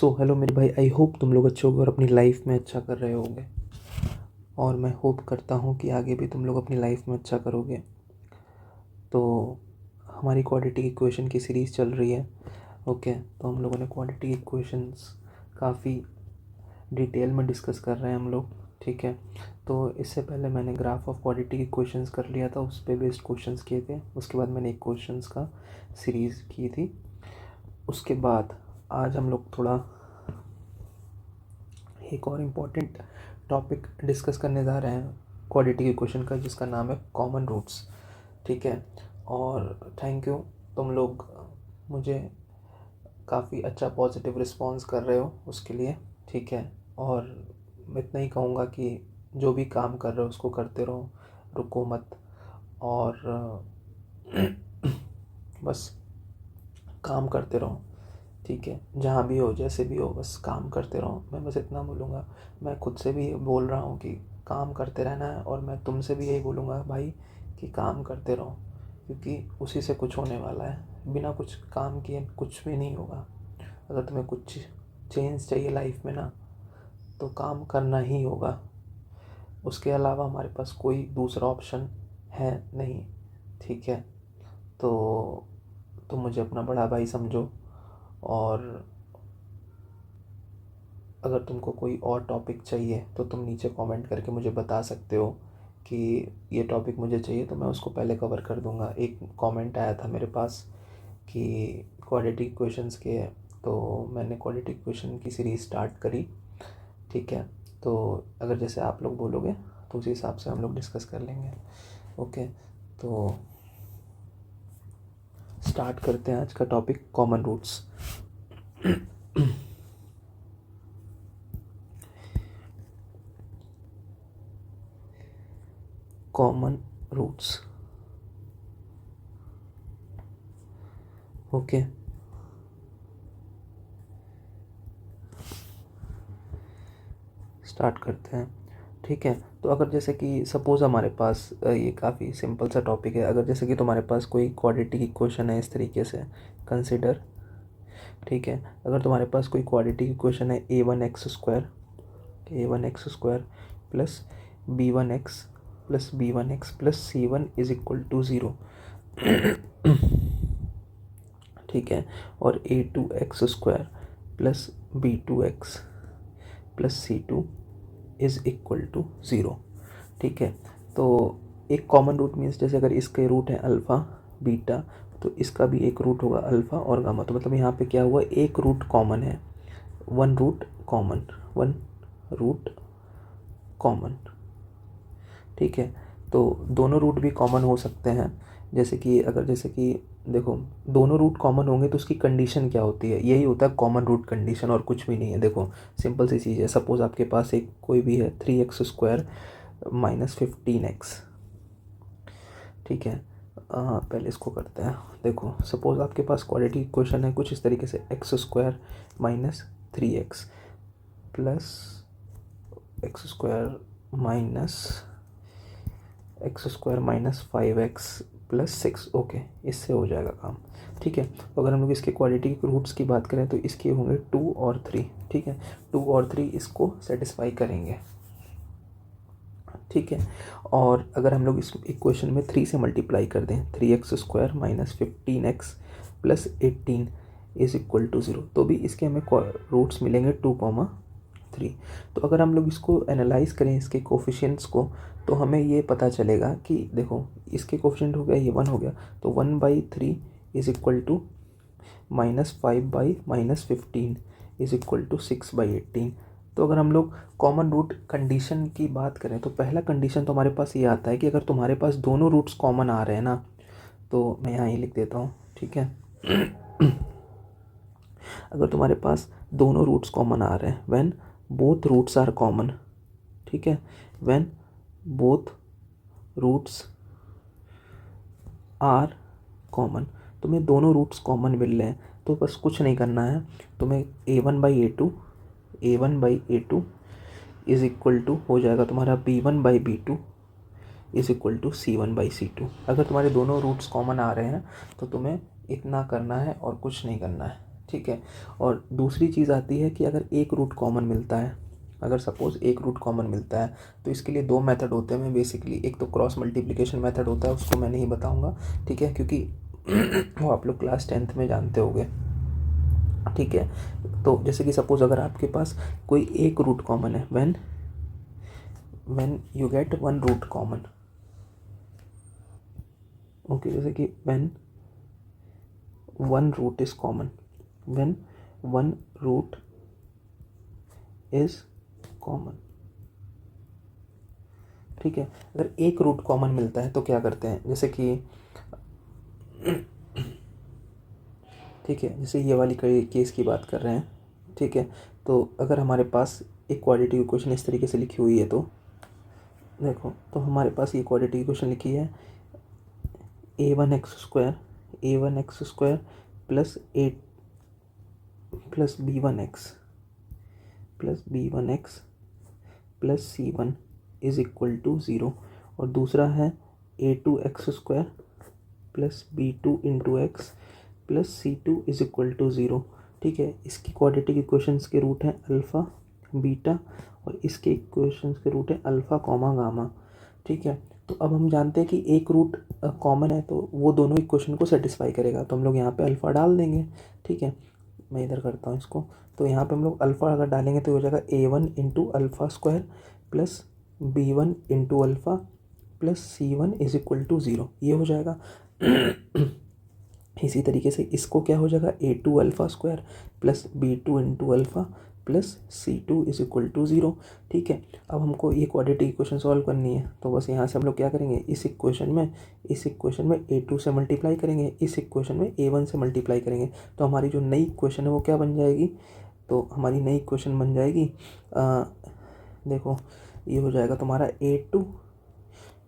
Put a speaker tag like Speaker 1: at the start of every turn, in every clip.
Speaker 1: So hello मेरे भाई, I hope तुम लोग अच्छे होगे और अपनी लाइफ में अच्छा कर रहे होगे। और मैं होप करता हूँ कि आगे भी तुम लोग अपनी लाइफ में अच्छा करोगे। तो हमारी क्वाड्रेटिक इक्वेशन की सीरीज़ चल रही है। ओके, तो हम लोगों ने क्वाड्रेटिक इक्वेशंस काफ़ी डिटेल में डिस्कस कर रहे हैं हम लोग। ठीक है, तो इससे पहले मैंने ग्राफ ऑफ क्वाड्रेटिक इक्वेशंस कर लिया था, उस पे बेस्ड क्वेश्चंस किए थे। उसके बाद मैंने एक क्वेश्चंस का सीरीज़ की थी। उसके बाद आज हम लोग थोड़ा एक और इम्पॉर्टेंट टॉपिक डिस्कस करने जा रहे हैं क्वाड्रेटिक इक्वेशन का, जिसका नाम है कॉमन रूट्स। ठीक है, और थैंक यू, तुम लोग मुझे काफ़ी अच्छा पॉजिटिव रिस्पांस कर रहे हो उसके लिए। ठीक है, और मैं इतना ही कहूँगा कि जो भी काम कर रहे हो उसको करते रहो, रुको मत। और बस काम करते रहो। ठीक है, जहाँ भी हो जैसे भी हो बस काम करते रहो। मैं बस इतना बोलूँगा। मैं खुद से भी बोल रहा हूँ कि काम करते रहना है, और मैं तुमसे भी यही बोलूँगा भाई कि काम करते रहो, क्योंकि उसी से कुछ होने वाला है। बिना कुछ काम किए कुछ भी नहीं होगा। अगर तुम्हें कुछ चेंज चाहिए लाइफ में ना, तो काम करना ही होगा। उसके अलावा हमारे पास कोई दूसरा ऑप्शन है नहीं। ठीक है, तो तुम मुझे अपना बड़ा भाई समझो। और अगर तुमको कोई और टॉपिक चाहिए तो तुम नीचे कमेंट करके मुझे बता सकते हो कि ये टॉपिक मुझे चाहिए, तो मैं उसको पहले कवर कर दूंगा। एक कमेंट आया था मेरे पास कि क्वाड्रेटिक इक्वेशंस के, तो मैंने क्वाड्रेटिक इक्वेशन की सीरीज़ स्टार्ट करी। ठीक है, तो अगर जैसे आप लोग बोलोगे तो उसी हिसाब से हम लोग डिस्कस कर लेंगे। ओके, तो स्टार्ट करते हैं आज का topic, common roots. Common roots. Okay, start करते हैं। ठीक है, तो अगर जैसे कि सपोज़ हमारे पास ये काफ़ी सिंपल सा टॉपिक है। अगर जैसे कि तुम्हारे पास कोई क्वाड्रेटिक इक्वेशन है इस तरीके से, कंसिडर। ठीक है, अगर तुम्हारे पास कोई क्वाड्रेटिक इक्वेशन है a1x square plus b1x plus b1x plus c1 is equal to 0। ठीक है, और a2x square plus b2x plus c2 is equal to 0। ठीक है, तो एक कॉमन रूट मीन्स जैसे अगर इसके रूट है अल्फ़ा बीटा, तो इसका भी एक रूट होगा अल्फ़ा और गामा। तो मतलब यहाँ पे क्या हुआ, एक रूट कॉमन है, one root common, one root common. ठीक है, तो दोनों रूट भी कॉमन हो सकते हैं। जैसे कि अगर जैसे कि देखो, दोनों रूट कॉमन होंगे तो उसकी कंडीशन क्या होती है, यही होता है कॉमन रूट कंडीशन, और कुछ भी नहीं है। देखो, सिंपल सी चीज़ है। सपोज़ आपके पास एक कोई भी है 3x स्क्वायर माइनस 15x। ठीक है, पहले इसको करते हैं। देखो, सपोज़ आपके पास क्वाड्रेटिक इक्वेशन है कुछ इस तरीके से, x square minus 3x plus x square minus 5x plus 6। Okay, इससे हो जाएगा काम। ठीक है, तो अगर हम लोग इसके क्वाड्रेटिक रूट्स की बात करें तो इसके होंगे 2 और 3। ठीक है, 2 और 3 इसको सेटिस्फाई करेंगे। ठीक है, और अगर हम लोग इस इक्वेशन में 3 से मल्टीप्लाई कर दें, 3x square minus 15x plus 18 is equal to 0, तो भी इसके हमें रूट्स मिलेंगे 2,3। तो अगर हम लोग इसको एनालाइज करें, इसके कोफिशिएंट्स को, तो हमें ये पता चलेगा कि देखो, इसके कोफिशिएंट हो गया, ये 1 हो गया, तो 1/3 is equal to -5/-15 is equal to 6/18। तो अगर हम लोग कॉमन रूट कंडीशन की बात करें तो पहला कंडीशन तो हमारे पास ये आता है कि अगर तुम्हारे पास दोनों रूट्स कॉमन आ रहे हैं ना, तो मैं यहाँ ये लिख देता हूँ। ठीक है, अगर तुम्हारे पास दोनों रूट्स कॉमन आ रहे हैं, when both roots are common. ठीक है, when both roots are common, तुम्हें दोनों रूट्स कॉमन मिल रहे हैं, तो बस कुछ नहीं करना है तुम्हें। a1/a2 इज़ इक्वल टू हो जाएगा तुम्हारा b1/b2 is equal to c1/c2। अगर तुम्हारे दोनों रूट्स कॉमन आ रहे हैं तो तुम्हें इतना करना है और कुछ नहीं करना है। ठीक है। और दूसरी चीज़ आती है कि अगर एक रूट कॉमन मिलता है, अगर सपोज़ एक रूट कॉमन मिलता है तो इसके लिए दो मेथड होते हैं बेसिकली। एक तो क्रॉस मल्टीप्लिकेशन मेथड होता है, उसको मैं नहीं बताऊंगा, ठीक है, क्योंकि वो आप लोग क्लास 10th में जानते होंगे, ठीक है। तो जैसे कि सपोज़ अगर आपके पास कोई एक रूट कॉमन है, when you get one root common, okay, जैसे कि when one root is common, when one root is common, ठीक है। अगर एक रूट कॉमन मिलता है तो क्या करते हैं, जैसे कि ठीक है, जैसे ये वाली केस की बात कर रहे हैं, ठीक है। तो अगर हमारे पास एक क्वाड्रेटिक इक्वेशन इस तरीके से लिखी हुई है, तो देखो, तो हमारे पास ये क्वाड्रेटिक इक्वेशन लिखी है a1x² plus b1x plus c1 is equal to 0, और दूसरा है a2x² plus b2 into x plus c2 is equal to 0, ठीक है। इसकी क्वाड्रेटिक इक्वेशंस के रूट हैं अल्फ़ा, बीटा, और इसके इक्वेशंस के रूट हैं अल्फ़ा कॉमा गामा, ठीक है। तो अब हम जानते हैं कि एक रूट कॉमन है तो वो दोनों इक्वेशन को सेटिस्फाई करेगा, तो हम लोग यहाँ पे अल्फ़ा डाल देंगे, ठीक है। मैं इधर करता हूँ इसको, तो यहाँ पे हम लोग अल्फ़ा अगर डालेंगे तो हो जाएगा a1 into alpha square plus b1 into alpha plus c1 is equal to 0, ये हो जाएगा। इसी तरीके से इसको क्या हो जाएगा, a2 alpha square plus b2 into alpha plus c2 is equal to 0, ठीक है। अब हमको ये क्वाड्रेटिक इक्वेशन सॉल्व करनी है, तो बस यहाँ से हम लोग क्या करेंगे, इस इक्वेशन में a2 से मल्टीप्लाई करेंगे, इस इक्वेशन में a1 से मल्टीप्लाई करेंगे, तो हमारी जो नई इक्वेशन है वो क्या बन जाएगी, तो हमारी नई इक्वेशन बन जाएगी, देखो ये हो जाएगा तुम्हारा a2,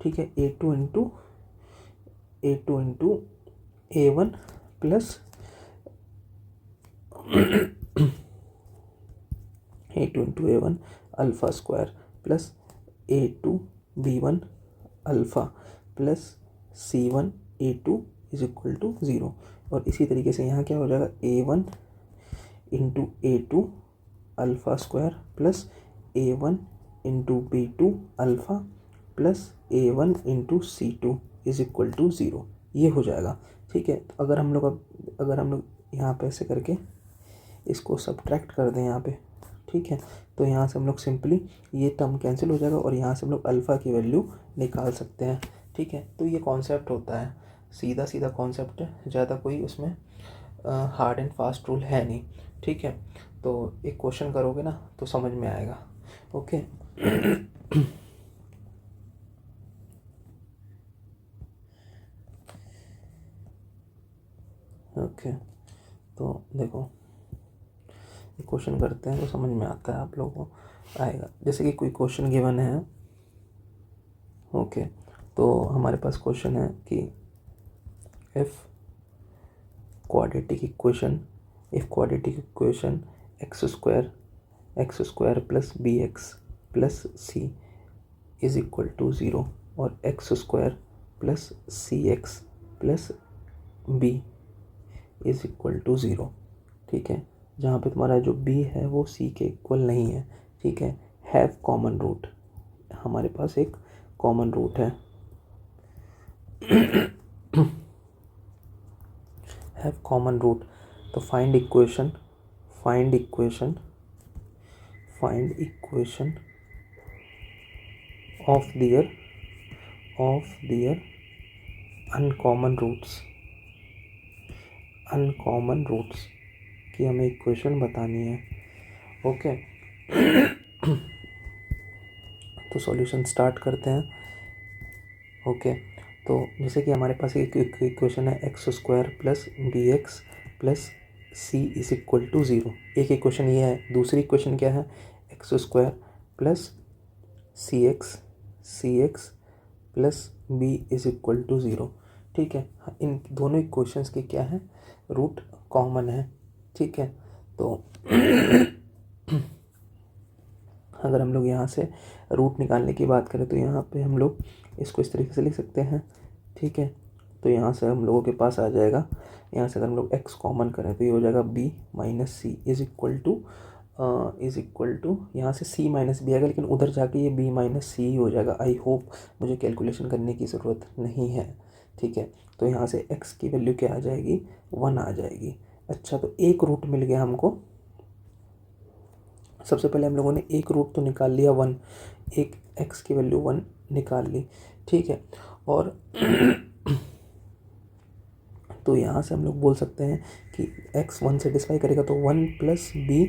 Speaker 1: ठीक है, a2 into a1 plus a2 into a1 alpha square plus a2 b1 alpha plus c1 a2 is equal to 0, और इसी तरीके से यहाँ क्या हो जाएगा, a1 into a2 alpha square plus a1 into b2 alpha plus a1 into c2 is equal to 0, ये हो जाएगा, ठीक है। तो अगर हम लोग यहाँ पे ऐसे करके इसको सब्ट्रैक्ट कर दें यहाँ पे, ठीक है, तो यहाँ से हम लोग सिंपली ये टर्म कैंसिल हो जाएगा और यहाँ से हम लोग अल्फ़ा की वैल्यू निकाल सकते हैं, ठीक है। तो ये कॉन्सेप्ट होता है, सीधा सीधा कॉन्सेप्ट है, ज़्यादा कोई उसमें हार्ड एंड फास्ट रूल है नहीं, ठीक है। तो एक क्वेश्चन करोगे ना तो समझ में आएगा, ओके। ओके, तो देखो क्वेश्चन करते हैं तो समझ में आता है, आप लोगों को आएगा। जैसे कि कोई क्वेश्चन गिवन है, ओके, तो हमारे पास क्वेश्चन है कि if quadratic equation x square plus b x plus c is equal to 0 और x square plus c x plus b is equal to 0, ठीक है। जहाँ पे तुम्हारा जो b है वो c के इक्वल नहीं है, ठीक है। हैव कॉमन रूट, हमारे पास एक कॉमन रूट है, हैव कॉमन रूट, तो find equation of their uncommon roots की हमें इक्वेशन बतानी है, ओके। तो सॉल्यूशन स्टार्ट करते हैं, ओके। तो जैसे कि हमारे पास एक इक्वेशन है x square plus b x plus c is equal to 0, एक इक्वेशन ये है। दूसरी इक्वेशन क्या है, x square plus c x plus b is equal to 0, ठीक है। इन दोनों इक्वेशंस के क्या है, रूट कॉमन है, ठीक है। तो अगर हम लोग यहाँ से रूट निकालने की बात करें तो यहाँ पे हम लोग इसको इस तरीके से लिख सकते हैं, ठीक है। तो यहाँ से हम लोगों के पास आ जाएगा, यहाँ से अगर हम लोग x कॉमन करें तो ये हो जाएगा b minus c is equal to यहाँ से c माइनस बी आएगा, लेकिन उधर जाके ये b माइनस सी ही हो जाएगा। आई होप मुझे कैलकुलेशन करने की ज़रूरत नहीं है, ठीक है। तो यहाँ से x की वैल्यू क्या आ जाएगी, 1 आ जाएगी। अच्छा, तो एक रूट मिल गया हमको। सबसे पहले हम लोगों ने एक रूट तो निकाल लिया 1, एक x की वैल्यू 1 निकाल ली, ठीक है। और तो यहाँ से हम लोग बोल सकते हैं कि x 1 सेटिस्फाई करेगा तो 1 plus b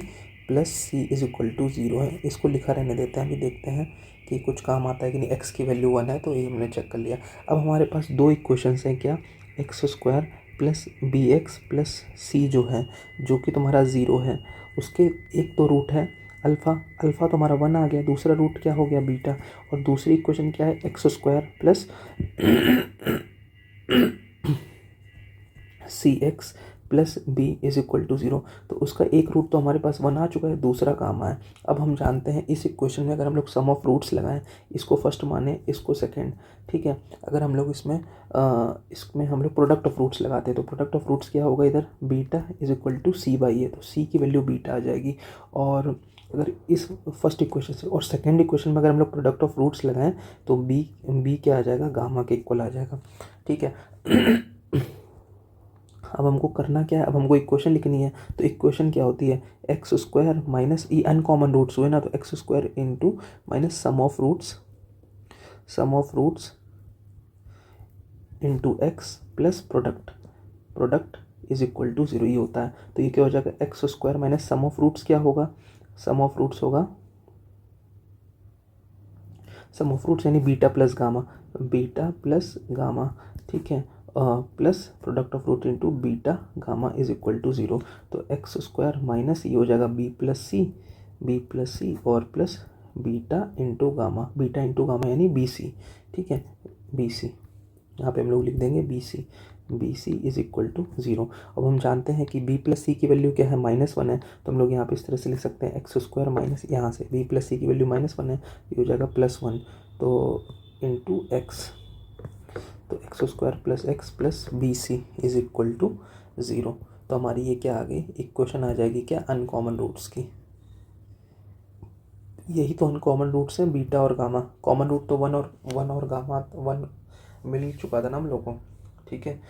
Speaker 1: plus c is equal to 0 है। इसको लिखा रहने देते हैं, अभी देखते हैं कि कुछ काम आता है कि नहीं। x की वैल्यू 1 है तो ये हमने चेक कर लिया। अब हमारे पास दो इक्वेशंस हैं, क्या, x square plus b x plus c जो है, जो कि तुम्हारा 0 है, उसके एक तो रूट है अल्फ़ा, अल्फ़ा तो हमारा 1 आ गया, दूसरा रूट क्या हो गया, बीटा, और दूसरी इक्वेशन क्या है, x square plus c x plus b is equal to 0। तो उसका एक रूट तो हमारे पास 1 आ चुका है, दूसरा काम आया। अब हम जानते हैं इस इक्वेशन में अगर हम लोग सम ऑफ रूट्स लगाएं, इसको फर्स्ट माने, इसको सेकंड, ठीक है। अगर हम लोग इसमें हम लोग प्रोडक्ट ऑफ रूट्स लगाते हैं तो प्रोडक्ट ऑफ रूट्स क्या होगा, इधर beta is equal to C by A, तो सी की वैल्यू बीटा आ जाएगी। और अगर इस फर्स्ट इक्वेशन से और सेकेंड इक्वेशन में अगर हम लोग प्रोडक्ट ऑफ रूट्स लगाएं तो बी क्या आ जाएगा, गामा के इक्वल आ जाएगा, ठीक है। अब हमको करना क्या है, अब हमको इक्वेशन लिखनी है। तो इक्वेशन क्या होती है, x square minus e uncommon roots हुए ना, तो x square into minus sum of roots into x plus product is equal to 0 ही होता है। तो ये क्या हो जाएगा, x square minus sum of roots क्या होगा, सम ऑफ रूट्स होगा, सम ऑफ रूट्स यानी बीटा प्लस गामा, ठीक है, plus product of root into beta gamma is equal to 0। तो एक्स स्क्वायर माइनस ये हो जाएगा बी प्लस सी और प्लस बीटा इंटू गामा यानी बी सी, ठीक है, बी सी, यहाँ पे हम लोग लिख देंगे b c is equal to 0। अब हम जानते हैं कि b प्लस सी की वैल्यू क्या है, -1 है, तो हम लोग यहाँ पे इस तरह से लिख सकते हैं एक्स स्क्वायर माइनस, यहाँ से b प्लस सी की वैल्यू -1 है, ये हो जाएगा +1, तो इंटू एक्स, तो x square plus x plus b c is equal to 0। तो हमारी ये क्या आ गई, इक्वेशन आ जाएगी क्या, अनकॉमन रूट्स की। यही तो अनकॉमन रूट्स हैं, बीटा और गामा। कॉमन रूट तो 1 और गामा 1 मिल ही चुका था ना हम लोगों को, ठीक है।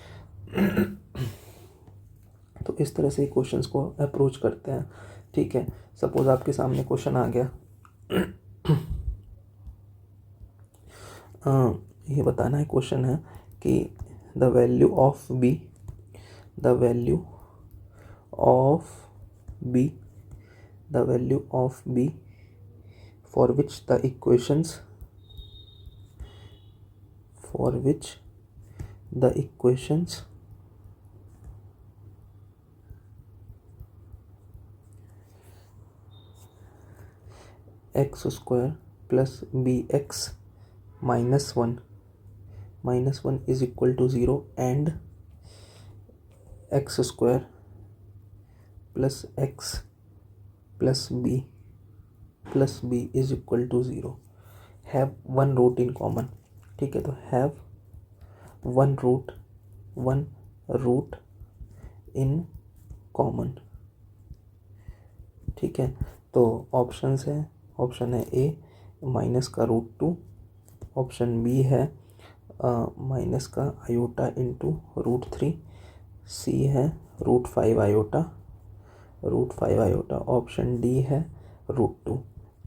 Speaker 1: तो इस तरह से क्वेश्चंस को अप्रोच करते हैं, ठीक है। सपोज आपके सामने क्वेश्चन आ गया, ये बताना है, क्वेश्चन है कि the value of b for which the equations x square plus b x -1 is equal to 0 and x square plus x plus b is equal to 0 have one root in common, ठीक है। तो have one root in common, ठीक है। तो options है, option है ए minus का √2, option B है माइनस का आयोटा इंटू √3, सी है √5 आयोटा, ऑप्शन डी है √2,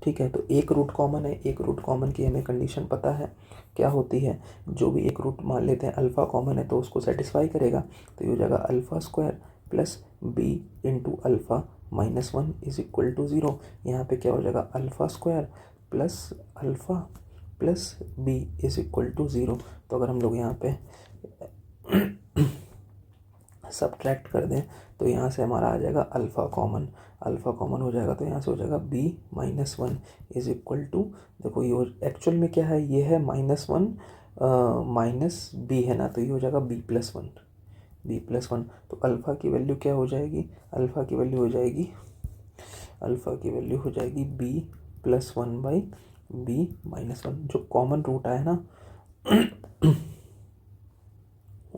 Speaker 1: ठीक है। तो एक रूट कॉमन है, एक रूट कॉमन की हमें कंडीशन पता है क्या होती है, जो भी एक रूट मान लेते हैं अल्फ़ा कॉमन है तो उसको सेटिस्फाई करेगा। तो ये हो जाएगा alpha square plus b into alpha -1 is equal to 0। यहाँ पे क्या हो जाएगा, alpha square plus alpha plus b is equal to 0। तो अगर हम लोग यहाँ पे सब्ट्रैक्ट कर दें तो यहाँ से हमारा आ जाएगा अल्फ़ा कॉमन हो जाएगा, तो यहाँ से हो जाएगा b -1 इज इक्वल टू, देखो ये एक्चुअल में क्या है, ये है -1 माइनस बी है ना, तो ये हो जाएगा b + 1। तो अल्फ़ा की वैल्यू क्या हो जाएगी, अल्फ़ा की वैल्यू हो जाएगी b + 1 बाई b -1। जो कॉमन रूट आया ना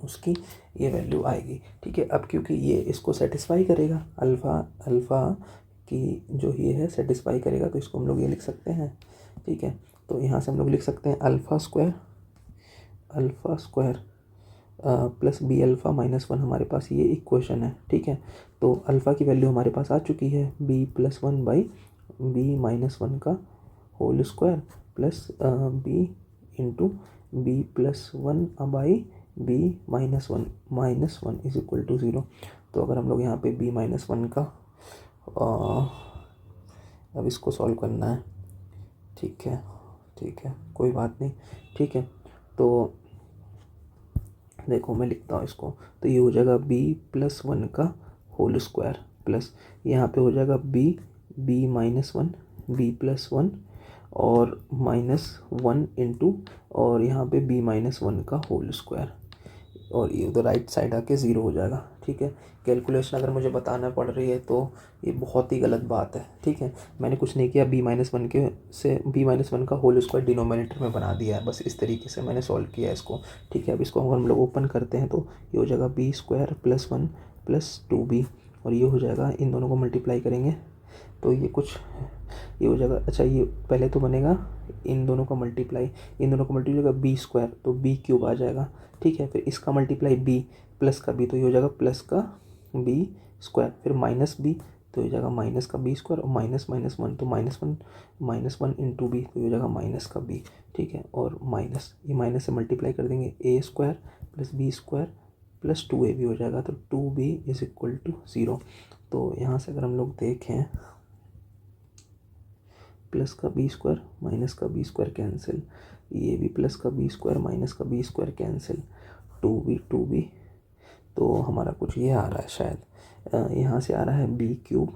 Speaker 1: उसकी ये वैल्यू आएगी। ठीक है, अब क्योंकि ये इसको सेटिस्फाई करेगा, अल्फ़ा की जो ये है सेटिस्फाई करेगा, तो इसको हम लोग ये लिख सकते हैं। ठीक है, तो यहाँ से हम लोग लिख सकते हैं alpha square plus b alpha minus one, हमारे पास ये इक्वेशन है। ठीक है, तो अल्फ़ा की वैल्यू हमारे पास आ चुकी है b plus one by b minus one का whole square plus b into b plus one by b minus one is equal to zero. तो अगर हम लोग यहाँ पे बी माइनस वन का अब इसको सॉल्व करना है। ठीक है, कोई बात नहीं। ठीक है, तो देखो मैं लिखता हूँ इसको, तो ये हो जाएगा बी प्लस वन का होल स्क्वायर प्लस यहाँ पे हो जाएगा b minus one b plus one और माइनस वन इंटू और यहाँ पे बी माइनस वन का होल स्क्वायर, और ये उधर राइट साइड आके ज़ीरो हो जाएगा। ठीक है, कैलकुलेशन अगर मुझे बताना पड़ रही है तो ये बहुत ही गलत बात है। ठीक है, मैंने कुछ नहीं किया, बी माइनस वन का होल स्क्वायर डिनोमिनेटर में बना दिया है, बस इस तरीके से मैंने सॉल्व किया है इसको। ठीक है, अब इसको अगर हम लोग ओपन करते हैं तो ये हो जाएगा b square plus one plus two b, और ये हो जाएगा, इन दोनों को मल्टीप्लाई करेंगे तो ये हो जाएगा। अच्छा, ये पहले तो बनेगा इन दोनों का मल्टीप्लाई होगा बी स्क्वायर, तो बी क्यूब आ जाएगा। ठीक है, फिर इसका मल्टीप्लाई बी प्लस का बी, तो ये हो जाएगा प्लस का बी स्क्वायर, फिर माइनस बी, तो ये हो जाएगा माइनस का बी स्क्वायर, और माइनस वन, तो माइनस वन इंटू बी, तो ये हो जाएगा माइनस का बी। ठीक है, और ये माइनस से मल्टीप्लाई कर देंगे, a square plus b square plus two a b हो जाएगा, तो two b is equal to zero. तो यहाँ से अगर हम लोग देखें, प्लस का बी स्क्वायर माइनस का बी स्क्वायर कैंसिल, ये भी प्लस का बी स्क्वायर माइनस का b square cancel, two b, तो हमारा कुछ ये आ रहा है शायद, यहाँ से आ रहा है बी क्यूब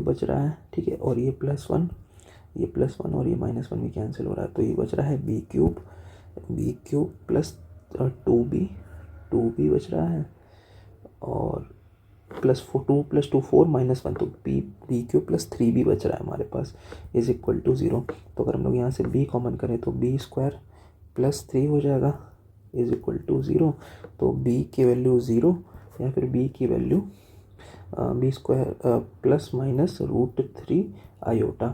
Speaker 1: बच रहा है। ठीक है, और ये प्लस वन और ये माइनस वन भी कैंसिल हो रहा है, तो ये बच रहा है b cube plus two b बच रहा है, और two plus two four minus one, तो b cube plus three b बच रहा है हमारे पास इज इक्वल टू ज़ीरो। तो अगर हम लोग यहाँ से बी कॉमन करें तो बी स्क्वायर प्लस थ्री हो जाएगा इज इक्वल टू ज़ीरो। तो बी की वैल्यू ज़ीरो, या फिर बी की value b square plus minus root three iota,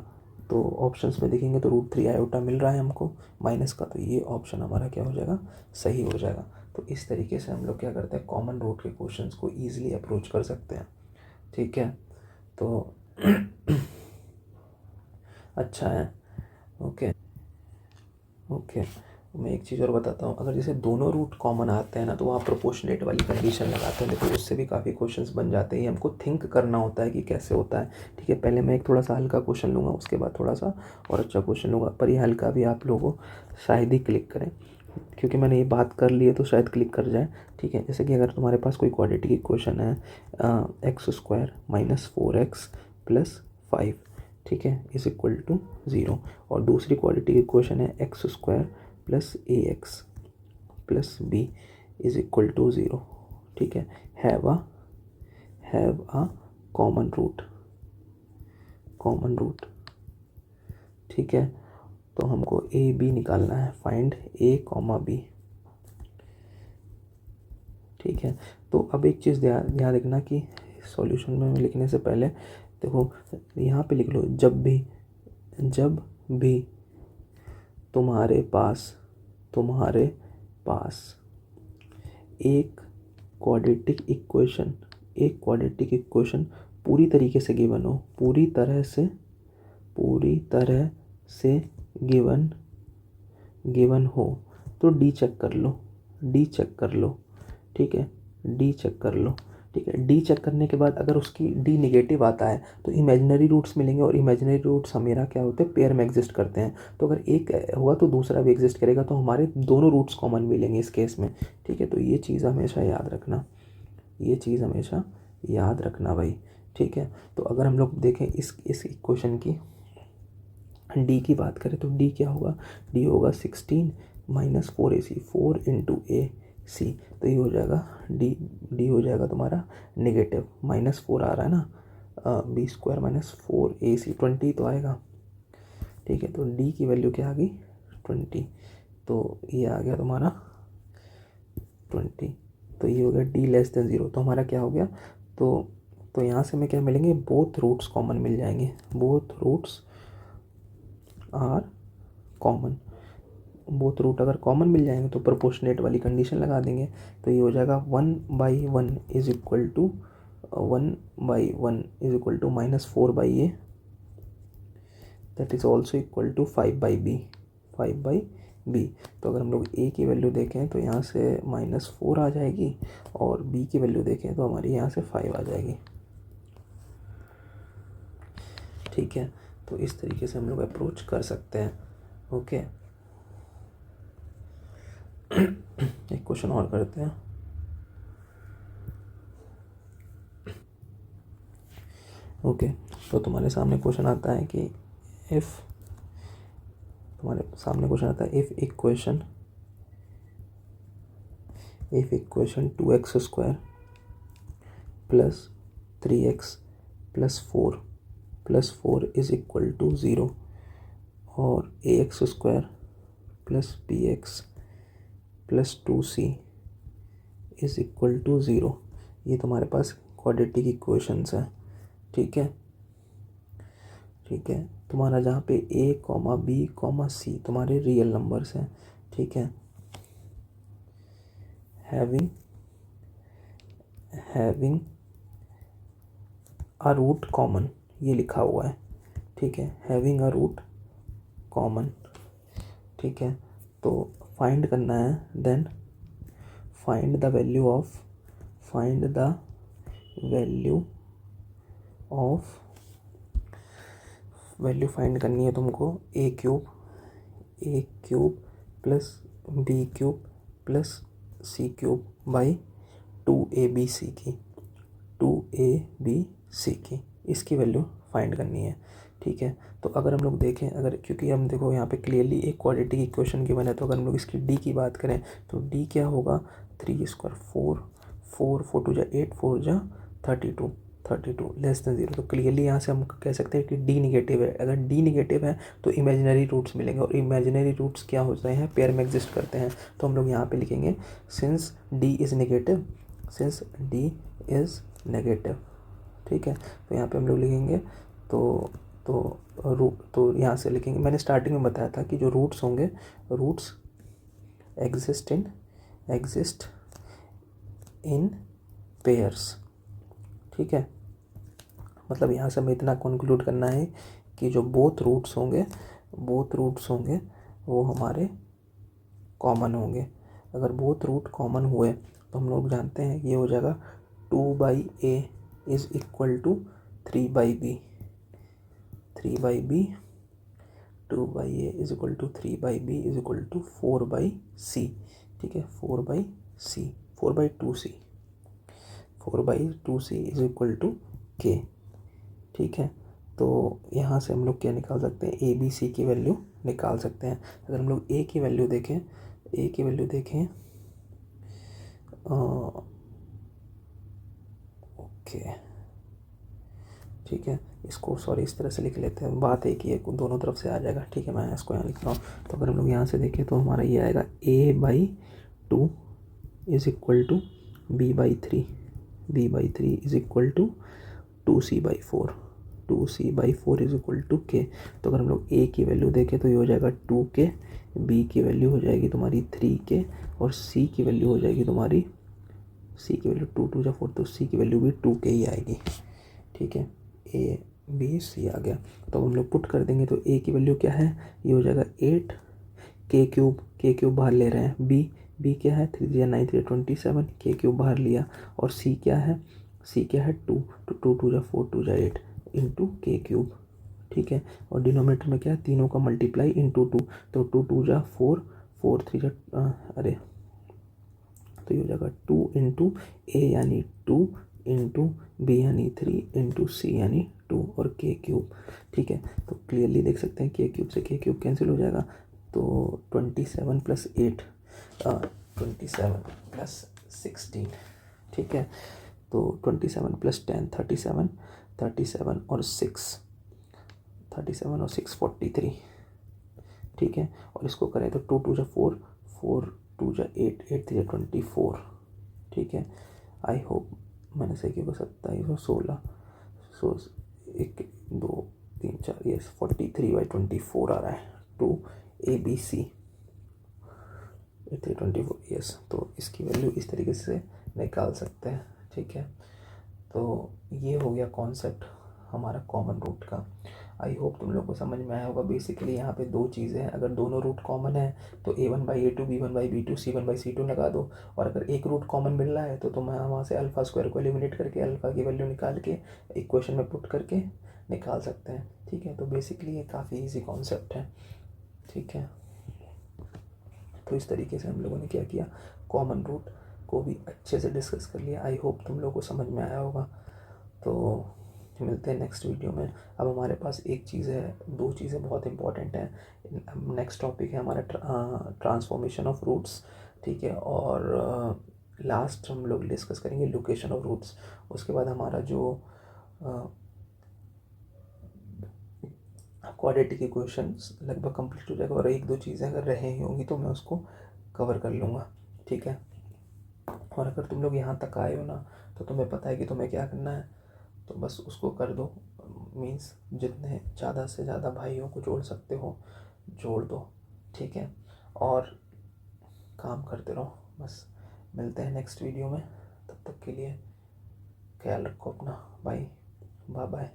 Speaker 1: तो ऑप्शंस में देखेंगे तो रूट थ्री आयोटा मिल रहा है हमको माइनस का, तो ये ऑप्शन हमारा क्या हो जाएगा, सही हो जाएगा। तो इस तरीके से हम लोग क्या करते हैं, कॉमन रूट के क्वेश्चंस को ईजिली अप्रोच कर सकते हैं। ठीक है, तो अच्छा है। ओके, मैं एक चीज़ और बताता हूँ, अगर जैसे दोनों रूट कॉमन आते हैं ना तो आप प्रोपोर्शनेट वाली कंडीशन लगाते हैं, देखो उससे भी काफ़ी क्वेश्चंस बन जाते हैं। हमको थिंक करना होता है कि कैसे होता है। ठीक है, पहले मैं एक थोड़ा सा हल्का क्वेश्चन लूँगा, उसके बाद थोड़ा सा और अच्छा क्वेश्चन लूँगा, पर ये हल्का भी आप लोगों शायद ही क्लिक करें, क्योंकि मैंने ये बात कर ली है तो शायद क्लिक कर जाए। ठीक है, जैसे कि अगर तुम्हारे पास कोई क्वाड्रेटिक इक्वेशन है x square minus four x plus five, ठीक है, इज इक्वल टू ज़ीरो, और दूसरी क्वाड्रेटिक इक्वेशन है x square plus a x plus b is equal to zero. ठीक है, हैव अ कॉमन रूट। ठीक है, तो हमको ए बी निकालना है, फाइंड ए कॉमा बी। ठीक है, तो अब एक चीज़ ध्यान रखना कि सॉल्यूशन में लिखने से पहले देखो यहाँ पे लिख लो, जब भी तुम्हारे पास एक क्वाड्रेटिक इक्वेशन पूरी तरीके से गिवन हो, पूरी तरह से गिवन हो, तो डी चेक कर लो। ठीक है, डी चेक कर लो। ठीक है, डी चेक करने के बाद अगर उसकी डी निगेटिव आता है तो इमेजिनरी रूट्स मिलेंगे, और इमेजिनरी रूट्स हमेशा क्या होते हैं, पेयर में एग्जिस्ट करते हैं। तो अगर एक हुआ तो दूसरा भी एग्जिस्ट करेगा, तो हमारे दोनों रूट्स कॉमन मिलेंगे इस केस में। ठीक है, तो ये चीज़ हमेशा याद रखना भाई। ठीक है, तो अगर हम लोग देखें इस इक्वेशन की डी की बात करें तो डी क्या होगा, डी होगा 16 माइनस फोर ए सी, 4 इंटू ए सी, तो ये हो जाएगा डी हो जाएगा तुम्हारा नेगेटिव, -4 आ रहा है ना, बी स्क्वायर माइनस फोर ए सी 20 तो आएगा। ठीक है, तो डी की वैल्यू क्या आ गई, 20, तो ये आ गया तुम्हारा 20, तो ये हो गया d लेस देन 0। तो हमारा क्या हो गया, तो यहाँ से हमें क्या मिलेंगे, बोथ रूट्स कॉमन मिल जाएंगे, both roots are common. Both root अगर कॉमन मिल जाएंगे तो प्रोपोर्शनेट वाली कंडीशन लगा देंगे, तो ये हो जाएगा 1/1 is equal to -4/a, that is also equal to 5/b। तो अगर हम लोग a की वैल्यू देखें तो यहाँ से -4 आ जाएगी, और b की वैल्यू देखें तो हमारी यहाँ से 5 आ जाएगी। ठीक है, तो इस तरीके से हम लोग अप्रोच कर सकते हैं। ओके, एक क्वेश्चन और करते हैं। ओके, तो तुम्हारे सामने क्वेश्चन आता है कि if equation 2x² plus 3x plus 4 is equal to 0 और ax² plus bx plus 2c is equal to 0, ये तुम्हारे पास क्वाड्रेटिक इक्वेशंस है। ठीक है, तुम्हारा जहाँ पे a, b, c तुम्हारे रियल नंबर्स हैं। ठीक है, हैविंग अ रूट कॉमन, ये लिखा हुआ है। ठीक है, हैविंग अ रूट कॉमन। ठीक है, तो फाइंड करना है, then find the value of value find करनी है तुमको a³ plus b³ plus c³ by 2abc की, इसकी वैल्यू फाइंड करनी है। ठीक है, तो अगर हम लोग देखें, अगर क्योंकि हम देखो यहाँ पे क्लियरली एक क्वाड्रेटिक इक्वेशन गिवन है, तो अगर हम लोग इसकी d की बात करें तो d क्या होगा, 3 स्क्वायर 4 2 जा 8 4 जा 32 लेस देन 0। तो क्लियरली यहाँ से हम कह सकते हैं कि d निगेटिव है। अगर d निगेटिव है तो इमेजिनरी रूट्स मिलेंगे, और इमेजिनरी रूट्स क्या होते हैं, पेयर में एग्जिस्ट करते हैं। तो हम लोग यहाँ पे लिखेंगे सिंस d इज़ नेगेटिव। ठीक है, तो यहाँ पे हम लोग लिखेंगे तो यहाँ से लिखेंगे, मैंने स्टार्टिंग में बताया था कि जो रूट्स होंगे, रूट्स एग्जिस्ट इन पेयर्स। ठीक है, मतलब यहाँ से हमें इतना कंक्लूड करना है कि जो बोथ रूट्स होंगे वो हमारे कॉमन होंगे। अगर बोथ रूट कॉमन हुए तो हम लोग जानते हैं ये हो जाएगा 2/a is equal to 3/b 2/a is equal to 3/b is equal to 4/c। ठीक है, 4/2c is equal to k। ठीक है, तो यहाँ से हम लोग क्या निकाल सकते हैं, a b c की वैल्यू निकाल सकते हैं। अगर हम लोग a की वैल्यू देखें ओके, ठीक है, इसको इस तरह से लिख लेते हैं, बात एक ही है, दोनों तरफ से आ जाएगा। ठीक है, मैं इसको यहाँ लिख रहा हूँ। तो अगर हम लोग यहाँ से देखें तो हमारा ये आएगा a/2 is equal to b/3 is equal to 2c/4 is equal to k। तो अगर हम लोग a की वैल्यू देखें तो ये हो जाएगा 2k, b की वैल्यू हो जाएगी तुम्हारी 3k, और c की वैल्यू हो जाएगी तुम्हारी 2 2 जा 4, तो c की वैल्यू भी 2k ही आएगी। ठीक है, a b c आ गया। तो हम लोग पुट कर देंगे तो a की वैल्यू क्या है, ये हो जाएगा 8, k³ बाहर ले रहे हैं, b क्या है 3 या 9 3 27, k³ बाहर लिया, और c क्या है 2, तो 2 2 जा 4 2 जा 8 इंटू k³। ठीक है, और डिनोमिनेटर में क्या है, तीनों का मल्टीप्लाई इंटू 2, तो 2 2 जा 4 4 3 जा तो ये हो जाएगा 2 इंटू a यानी 2 इंटू b यानी 3 इंटू c यानी 2 और k³। ठीक है, तो क्लियरली देख सकते हैं k³ से k³ कैंसिल हो जाएगा, तो 27 प्लस 8 27 प्लस 16। ठीक है, तो 27 प्लस 10 37 और 6 43। ठीक है, और इसको करें तो 2 2 जा 4 4 2 टू जा 8, 8 3 24, ठीक है। आई होप मैंने सही किया, 27 और 16, सो 1 2 3 4, यस 43/24 आ रहा है, 2 ABC 324, यस। तो इसकी वैल्यू इस तरीके से निकाल सकते हैं, ठीक है। तो ये हो गया कॉन्सेप्ट हमारा कॉमन रूट का। आई होप तुम लोग को समझ में आया होगा। बेसिकली यहाँ पे दो चीज़ें हैं, अगर दोनों रूट कॉमन है तो A1/A2 B1/B2 C1/C2 लगा दो, और अगर एक रूट कॉमन मिल रहा है तो तुम वहाँ से अल्फ़ा स्क्वायर को एलिमिनेट करके अल्फ़ा की वैल्यू निकाल के इक्वेशन में पुट करके निकाल सकते हैं, ठीक है। तो बेसिकली ये काफ़ी ईजी कॉन्सेप्ट है, ठीक है। तो इस तरीके से हम लोगों ने क्या किया, कॉमन रूट को भी अच्छे से डिस्कस कर लिया। आई होप तुम लोगों को समझ में आया होगा। तो मिलते हैं नेक्स्ट वीडियो में। अब हमारे पास एक चीज़ है, दो चीज़ें बहुत इंपॉर्टेंट हैं। नेक्स्ट टॉपिक है हमारा ट्रांसफॉर्मेशन ऑफ रूट्स, ठीक है। और लास्ट हम लोग डिस्कस करेंगे लोकेशन ऑफ रूट्स। उसके बाद हमारा जो क्वाड्रेटिक इक्वेशंस लगभग कंप्लीट हो जाएगा, और एक दो चीज़ें अगर रहे ही होंगी तो मैं उसको कवर कर लूँगा, ठीक है। और अगर तुम लोग यहाँ तक आए हो ना, तो तुम्हें पता है कि तुम्हें क्या करना है, तो बस उसको कर दो। मीन्स जितने ज़्यादा से ज़्यादा भाइयों को जोड़ सकते हो जोड़ दो, ठीक है। और काम करते रहो बस। मिलते हैं नेक्स्ट वीडियो में, तब तक के लिए ख्याल रखो अपना। Bye bye.